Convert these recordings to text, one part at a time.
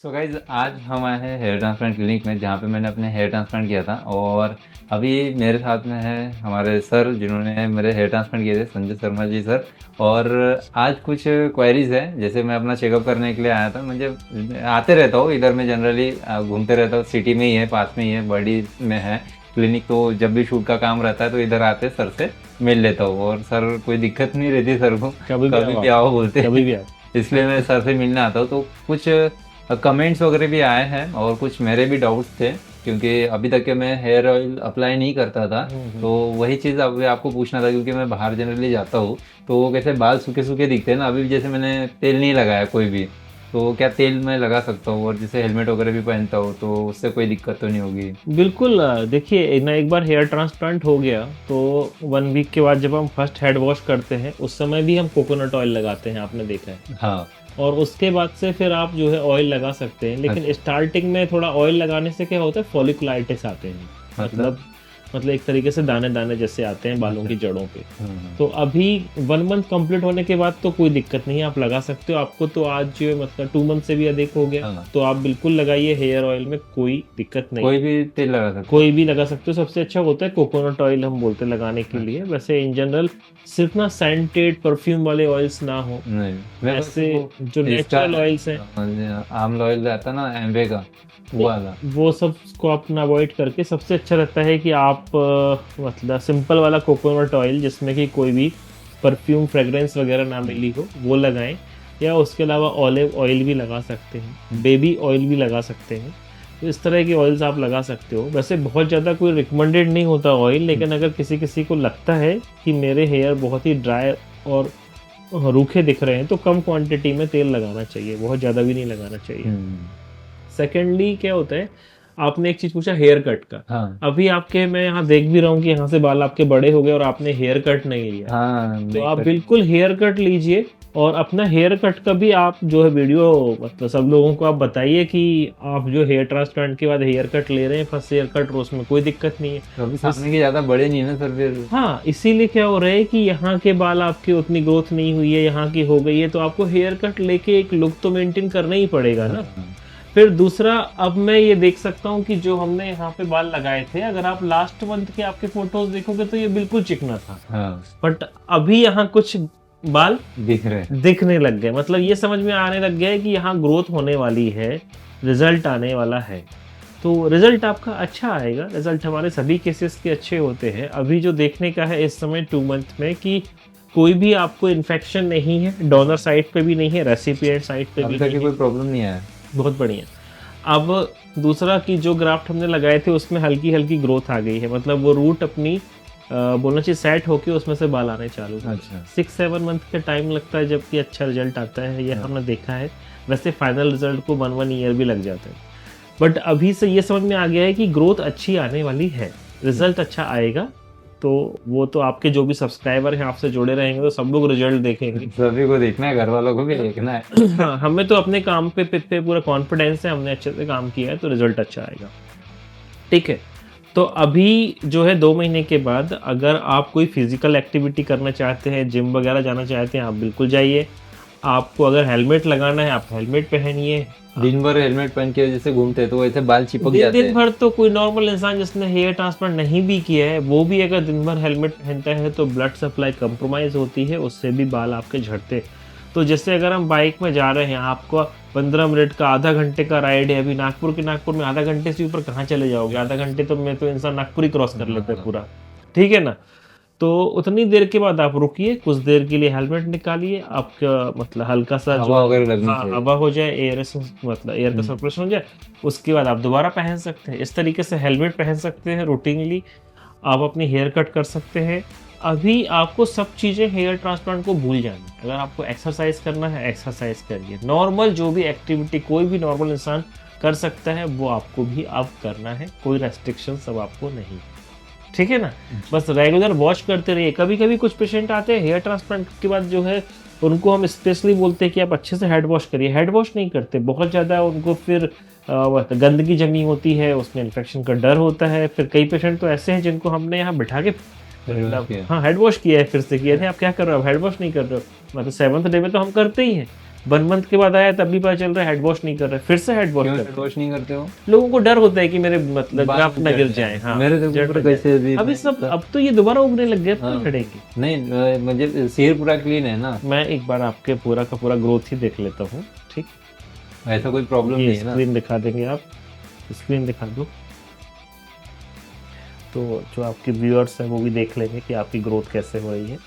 So guys आज हम आए हैं हेयर ट्रांसप्लांट क्लिनिक में जहाँ पे मैंने अपने हेयर ट्रांसप्लांट किया था। और अभी मेरे साथ में है हमारे सर जिन्होंने मेरे हेयर ट्रांसप्लांट किए थे, संजय शर्मा जी सर। और आज कुछ क्वेरीज है, जैसे मैं अपना चेकअप करने के लिए आया था। मुझे आते रहता हूँ इधर, मैं जनरली घूमते रहता हूँ, सिटी में ही है, पास में ही है, बड़ी में है क्लिनिक। तो जब भी शूट का काम रहता है तो इधर आते सर से मिल लेता हूँ। और सर कोई दिक्कत नहीं रहती सर को, कभी भी कभी आओ भी आप। आओ बोलते कभी हैं। भी आओ। इसलिए मैं सर से मिलने आता हूँ। तो कुछ कमेंट्स वगैरह भी आए हैं और कुछ मेरे भी डाउट्स थे, क्योंकि अभी तक के मैं हेयर ऑयल अप्लाई नहीं करता था। तो वही चीज़ अभी आपको पूछना था, क्योंकि मैं बाहर जनरली जाता हूँ तो वो कैसे बाल सूखे सूखे दिखते हैं ना। अभी भी जैसे मैंने तेल नहीं लगाया कोई भी, तो क्या तेल मैं लगा सकता हूँ? और जैसे हेलमेट वगैरह भी पहनता हूँ तो उससे कोई दिक्कत तो नहीं होगी? बिल्कुल। देखिए ना, एक बार हेयर ट्रांसप्लांट हो गया तो 1 वीक के बाद जब हम फर्स्ट हेड वॉश करते हैं उस समय भी हम कोकोनट ऑयल लगाते हैं, आपने देखा है। हाँ। और उसके बाद से फिर आप जो है ऑयल लगा सकते हैं, लेकिन अच्छा। स्टार्टिंग में थोड़ा ऑयल लगाने से क्या होता है, फॉलिकुलाइटिस आते हैं। मतलब? मतलब मतलब एक तरीके से दाने दाने जैसे आते हैं बालों अच्छा। की जड़ों पे। हम्म। तो अभी 1 मंथ कंप्लीट होने के बाद तो कोई दिक्कत नहीं है, आप लगा सकते हो। आपको तो आज जो है मतलब 2 मंथ से भी अधिक हो गया, हाँ, तो आप बिल्कुल लगाइए हेयर ऑयल में, कोई दिक्कत नहीं। कोई भी तेल लगा सकता हूँ? कोई भी लगा सकते हो, सबसे अच्छा होता है कोकोनट ऑयल, हम बोलते हैं लगाने के लिए। अच्छा। वैसे इन जनरल सिर्फ ना सेंटेड परफ्यूम वाले ऑयल्स ना हो, नहीं, मैं बस ऐसे वो जो इसका नेचुरल ऑयल्स हैं, आमला ऑयल रहता ना, एम्बे का, वो वाला। वो सब को अपना अवॉइड करके सबसे अच्छा रहता है कि आप मतलब सिंपल वाला कोकोनट ऑयल जिसमें कि कोई भी परफ्यूम फ्रेग्रेंस वगैरह ना मिली हो, वो लगाएं। या उसके अलावा ऑलिव ऑयल भी लगा सकते हैं, बेबी ऑयल भी लगा सकते हैं। तो इस तरह के ऑयल्स आप लगा सकते हो। वैसे बहुत ज़्यादा कोई रिकमेंडेड नहीं होता ऑयल, लेकिन अगर किसी किसी को लगता है कि मेरे हेयर बहुत ही ड्राई और रूखे दिख रहे हैं तो कम क्वांटिटी में तेल लगाना चाहिए, बहुत ज़्यादा भी नहीं लगाना चाहिए। हम्म। सेकेंडली क्या होता है, आपने एक चीज पूछा हेयर कट का। हाँ। अभी आपके, मैं यहाँ देख भी रहा हूँ कि यहाँ से बाल आपके बड़े हो गए और आपने हेयर कट नहीं लिया। हाँ, तो नहीं आप कट। बिल्कुल हेयर कट लीजिए, और अपना हेयर कट का भी आप जो है वीडियो मतलब सब लोगों को आप बताइए कि आप जो हेयर ट्रांसप्लांट के बाद हेयर कट ले रहे हैं, फर्स्ट हेयर कट, और उसमें कोई दिक्कत नहीं है। तो अभी बस सामने के ज्यादा बड़े नहीं है ना सर फिर? हाँ, इसीलिए क्या हो रहा है कि यहाँ के बाल आपकी उतनी ग्रोथ नहीं हुई है, यहाँ की हो गई है, तो आपको हेयर कट लेके एक लुक तो मेंटेन करना ही पड़ेगा ना। हाँ। फिर दूसरा, अब मैं ये देख सकता हूँ कि जो हमने यहाँ पे बाल लगाए थे, अगर आप लास्ट मंथ के आपके फोटोज देखोगे तो ये बिल्कुल चिकना था। हाँ, बट अभी यहाँ कुछ बाल दिख रहे हैं। दिखने लग गए, मतलब ये समझ में आने लग गया है कि यहाँ ग्रोथ होने वाली है, रिजल्ट आने वाला है। तो रिजल्ट आपका अच्छा आएगा। रिजल्ट हमारे सभी केसेस के अच्छे होते हैं। अभी जो देखने का है इस समय 2 मंथ में कि कोई भी आपको इन्फेक्शन नहीं है, डोनर साइड पे भी नहीं है, रेसिपिएंट साइड पे अभी भी तक नहीं की है। कोई प्रॉब्लम नहीं आया? बहुत बढ़िया। अब दूसरा कि जो ग्राफ्ट हमने लगाए थे उसमें हल्की हल्की ग्रोथ आ गई है, मतलब वो रूट अपनी बोलना चाहिए सेट होके उसमें से बाल आने चालू हो। अच्छा। 6-7 मंथ का टाइम लगता है जबकि अच्छा रिजल्ट आता है, ये हाँ। हमने देखा है। वैसे फाइनल रिजल्ट को 1-1 ईयर भी लग जाता है। बट अभी से ये समझ में आ गया है कि ग्रोथ अच्छी आने वाली है, रिजल्ट अच्छा आएगा। तो वो तो आपके जो भी सब्सक्राइबर हैं आपसे जुड़े रहेंगे तो सब लोग रिजल्ट देखेंगे। सभी को देखना है, घर वालों को भी देखना है। हाँ, हमें तो अपने काम पे पूरा कॉन्फिडेंस है, हमने अच्छे से काम किया है तो रिजल्ट अच्छा आएगा। ठीक है। तो अभी जो है 2 महीने के बाद अगर आप कोई फिजिकल एक्टिविटी करना चाहते हैं, जिम वगैरह जाना चाहते हैं, आप बिल्कुल जाइए। आपको अगर हेलमेट लगाना है, आप हेलमेट पहनिए। दिन भर हेलमेट पहन के जैसे घूमते हैं तो वैसे बाल चिपक दिन जाते दिन हैं। भर तो कोई नॉर्मल इंसान जिसने हेयर ट्रांसप्लांट नहीं भी किया है, वो भी अगर दिन भर हेलमेट पहनता है तो ब्लड सप्लाई कंप्रोमाइज होती है, उससे भी बाल आपके झड़ते। तो जैसे अगर हम बाइक में जा रहे हैं, आपको 15 मिनट का, आधा घंटे का राइड है, अभी नागपुर में आधा घंटे से ऊपर कहाँ चले जाओगे? आधा घंटे तो मैं तो इंसान नागपुर ही क्रॉस कर लेता है हाँ। पूरा। ठीक है ना। तो उतनी देर के बाद आप रुकिए, कुछ देर के लिए हेलमेट निकालिए, आपका मतलब हल्का सा जो हवा वगैरह लगनी हाँ चाहिए। हवा हो जाए, एयर मतलब एयर का हम्म। सर्कुलेशन हो जाए, उसके बाद आप दोबारा पहन सकते हैं। इस तरीके से हेलमेट पहन सकते हैं रूटीनली। आप अपनी हेयर कट कर सकते हैं। अभी आपको सब चीज़ें हेयर ट्रांसप्लांट को भूल जानी है। अगर आपको एक्सरसाइज करना है, एक्सरसाइज करिए। नॉर्मल जो भी एक्टिविटी कोई भी नॉर्मल इंसान कर सकता है वो आपको भी अब करना है, कोई रेस्ट्रिक्शन सब आपको नहीं। ठीक है ना। बस रेगुलर वॉच करते रहिए। कभी कभी कुछ पेशेंट आते हैं हेयर ट्रांसप्लांट के बाद जो है उनको हम स्पेशली बोलते हैं कि आप अच्छे से हेड वॉश करिए। हेड वॉश नहीं करते, बहुत ज़्यादा उनको फिर गंदगी जमी होती है, उसमें इन्फेक्शन का डर होता है। फिर कई पेशेंट तो ऐसे हैं जिनको हमने यहाँ बिठा के हेड वॉश मतलब किया। हाँ हेड वॉश किया है, फिर से किया है। आप क्या कर रहे हो? हेड वॉश नहीं कर रहे हो? मतलब 7th डे में तो हम करते ही हैं, 1 मंथ के बाद आया तब भी पता चल रहा है हेड वॉश नहीं कर रहे, फिर से हेड वॉश क्यों कर हेड वॉश नहीं करते हो? लोगों को डर होता है कि मेरे मतलब बाल ग्राफ्ट ना जड़ गिर जाए। जाए। हाँ, मेरे तो जड़ ऊपर ना जाए। कैसे अभी अभी सब अब तो ये दोबारा उगने लग गए, हाँ। तो झड़ेंगे। नहीं मुझे सिर पूरा क्लीन है ना, मैं एक बार आपके पूरा का पूरा ग्रोथ ही देख लेता हूँ, ठीक? ऐसा कोई प्रॉब्लम ये नहीं है ना। स्क्रीन दिखा देंगे आप, स्क्रीन दिखा दो, तो जो आपके व्यूअर्स हैं वो भी देख लेंगे कि आपकी ग्रोथ कैसे हो रही है।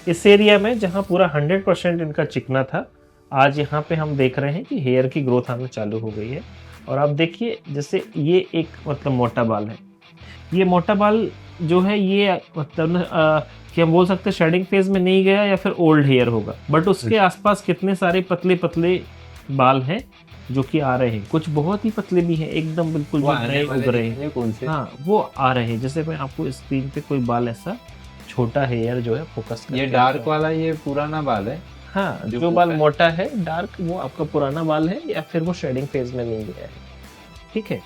इस एरिया में जहाँ पूरा 100% इनका चिकना था, आज यहाँ पे हम देख रहे हैं कि हेयर की ग्रोथ आना चालू हो गई है। और आप देखिए जैसे ये एक मतलब मोटा बाल है, ये मोटा बाल जो है ये मतलब कि हम बोल सकते हैं शेडिंग फेज में नहीं गया या फिर ओल्ड हेयर होगा, बट उसके आसपास कितने सारे पतले पतले बाल हैं जो कि आ रहे हैं। कुछ बहुत ही पतले भी हैं, एकदम बिल्कुल वो जो आने नए वाले उग रहे नहीं हैं। है, कौन से? हाँ, वो आ रहे हैं। जैसे मैं आपको स्क्रीन पे कोई बाल ऐसा छोटा हेयर जो है फोकस ये करके डार्क दिखाऊं। वाला ये पुराना बाल है। हाँ, जो जो बाल मोटा है। मोटा है डार्क, वो आपका पुराना बाल है या फिर वो शेडिंग फेज में नहीं गया है, ठीक है?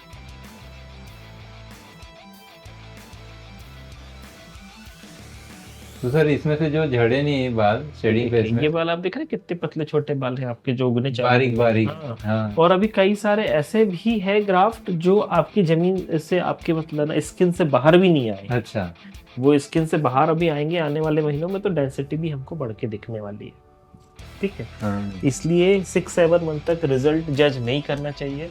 तो सर इसमें से जो झड़े नहीं है बाल शेडिंग फेज देखिए, में, ये बाल आप देख रहे हैं कितने पतले छोटे बाल हैं आपके जो उगने चालू बारीक हुए। बारीक। हाँ। हाँ और अभी कई सारे ऐसे भी है ग्राफ्ट जो आपकी जमीन से आपके मतलब स्किन से बाहर भी नहीं आए। अच्छा। वो स्किन से बाहर अभी आएंगे आने वाले महीनों में, तो डेंसिटी भी हमको बढ़ के दिखने वाली है, ठीक है? हाँ इसलिए 6-7 मंथ तक रिजल्ट जज नहीं करना चाहिए।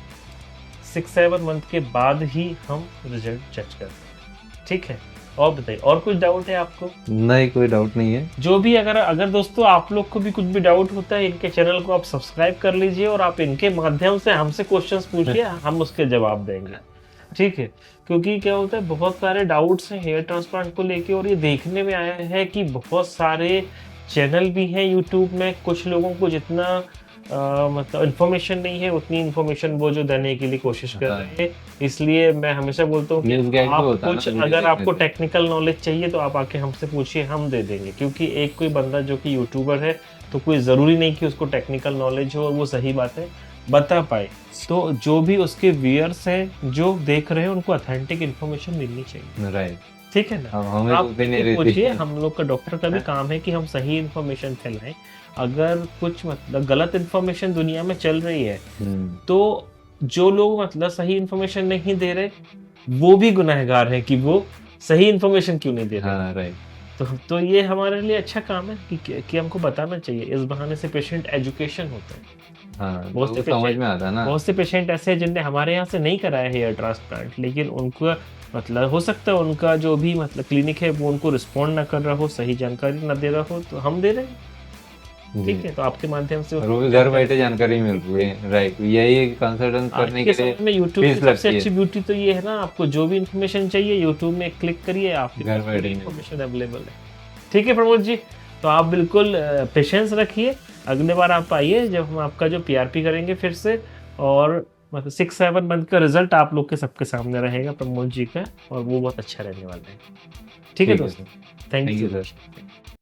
6-7 मंथ के बाद ही हम रिजल्ट जज करते हैं, ठीक है? और बताइए, और कुछ डाउट है आपको? नहीं, कोई डाउट नहीं है। जो भी अगर दोस्तों आप लोग को भी कुछ भी डाउट होता है, इनके चैनल को आप सब्सक्राइब कर लीजिए और आप इनके माध्यम से हमसे क्वेश्चंस पूछिए, हम उसके जवाब देंगे, ठीक है? क्योंकि क्या होता है, बहुत सारे डाउट्स हैं हेयर ट्रांसप्लांट को लेके, और ये देखने में आया है कि बहुत सारे चैनल भी हैं यूट्यूब में। कुछ लोगों को जितना मतलब इन्फॉर्मेशन नहीं है, उतनी इन्फॉर्मेशन वो जो देने के लिए कोशिश कर रहे हैं। इसलिए मैं हमेशा बोलता हूँ News कि guide भी आप होता है कुछ ना, अगर आपको देखने से। टेक्निकल नॉलेज चाहिए तो आप आके हमसे पूछिए, हम दे देंगे। क्योंकि एक कोई बंदा जो कि यूट्यूबर है, तो कोई ज़रूरी नहीं कि उसको टेक्निकल नॉलेज हो और वो सही बातें बता पाए। तो जो भी उसके व्यूअर्स हैं जो देख रहे हैं, उनको ऑथेंटिक इन्फॉर्मेशन मिलनी चाहिए, राइट। ठीक है ना? हमें आप तो भी नहीं ये रहती। पूछिए, हम लोग का डॉक्टर का भी काम है कि हम सही इन्फॉर्मेशन फैलाएं। अगर कुछ मतलब गलत इन्फॉर्मेशन दुनिया में चल रही है, तो जो लोग मतलब सही इन्फॉर्मेशन नहीं दे रहे, वो भी गुनहगार है कि वो सही इन्फॉर्मेशन क्यों नहीं दे रहे। हाँ राइट। तो ये हमारे लिए अच्छा काम है कि हमको बताना चाहिए। इस बहाने से पेशेंट एजुकेशन होता है। हाँ बहुत से तो समझ पेशेंट में आता है ना। बहुत से पेशेंट ऐसे हैं जिनने हमारे यहाँ से नहीं कराया हेयर ट्रांसप्लांट, लेकिन उनको मतलब हो सकता है उनका जो भी मतलब क्लिनिक है वो उनको रिस्पॉन्ड ना कर रहा हो, सही जानकारी ना दे रहा हो, तो हम दे रहे हैं, जी। ठीक है? तो आपके माध्यम से और वो भी घर बैठे जानकारी मिल रही है। राइट, यही कंसल्टेंस आज करने के के लिए समय में यूट्यूब की फीस सबसे लगती अच्छी है। ब्यूटी तो ये है ना, आपको जो भी इन्फॉर्मेशन चाहिए यूट्यूब में क्लिक करिए, आपके घर पास बैठे पूरी ही इन्फॉर्मेशन अवेलेबल है, ठीक है प्रमोद जी? तो आप बिल्कुल पेशेंस रखिए, अगले बार आप आइए जब हम आपका जो पीआरपी करेंगे फिर से, और मतलब 6-7 मंथ का रिजल्ट आप लोग के सबके सामने रहेगा प्रमोद जी का, और वो बहुत अच्छा रहने वाला है, ठीक है ठीक है दोस्तों? Sir. Thank thank you you so sir. Much.